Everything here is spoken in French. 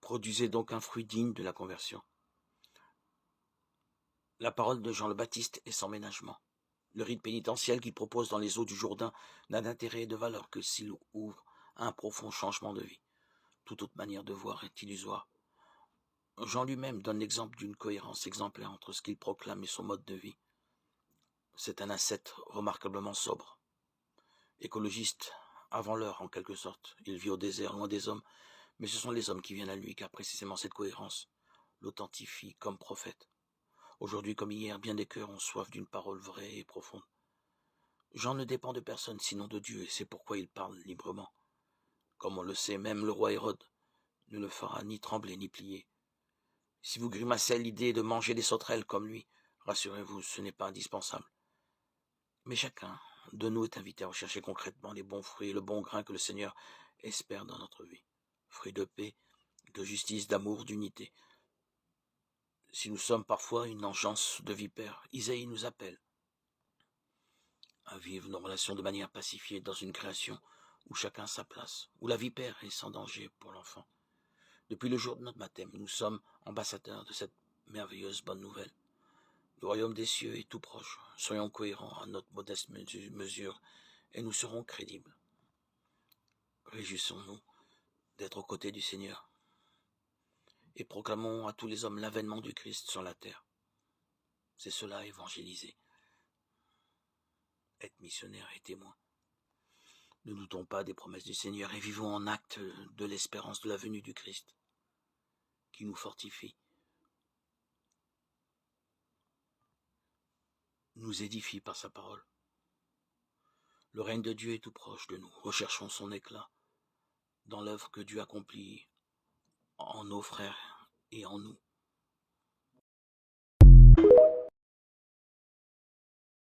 Produisez donc un fruit digne de la conversion. La parole de Jean le Baptiste est sans ménagement. Le rite pénitentiel qu'il propose dans les eaux du Jourdain n'a d'intérêt et de valeur que s'il ouvre à un profond changement de vie. Toute autre manière de voir est illusoire. Jean lui-même donne l'exemple d'une cohérence exemplaire entre ce qu'il proclame et son mode de vie. C'est un ascète remarquablement sobre. Écologiste avant l'heure en quelque sorte. Il vit au désert, loin des hommes, mais ce sont les hommes qui viennent à lui car précisément cette cohérence l'authentifie comme prophète. Aujourd'hui comme hier, bien des cœurs ont soif d'une parole vraie et profonde. Jean ne dépend de personne sinon de Dieu et c'est pourquoi il parle librement. Comme on le sait, même le roi Hérode ne le fera ni trembler ni plier. Si vous grimacez à l'idée de manger des sauterelles comme lui, rassurez-vous, ce n'est pas indispensable. Mais chacun de nous est invité à rechercher concrètement les bons fruits et le bon grain que le Seigneur espère dans notre vie. Fruits de paix, de justice, d'amour, d'unité. Si nous sommes parfois une engeance de vipères, Isaïe nous appelle à vivre nos relations de manière pacifiée dans une création où chacun a sa place, où la vipère est sans danger pour l'enfant. Depuis le jour de notre baptême, nous sommes ambassadeurs de cette merveilleuse bonne nouvelle. Le royaume des cieux est tout proche. Soyons cohérents à notre modeste mesure et nous serons crédibles. Réjouissons-nous d'être aux côtés du Seigneur et proclamons à tous les hommes l'avènement du Christ sur la terre. C'est cela, évangéliser, être missionnaire et témoin. Ne doutons pas des promesses du Seigneur et vivons en acte de l'espérance de la venue du Christ qui nous fortifie, nous édifie par sa parole. Le règne de Dieu est tout proche de nous. Recherchons son éclat dans l'œuvre que Dieu accomplit en nos frères et en nous.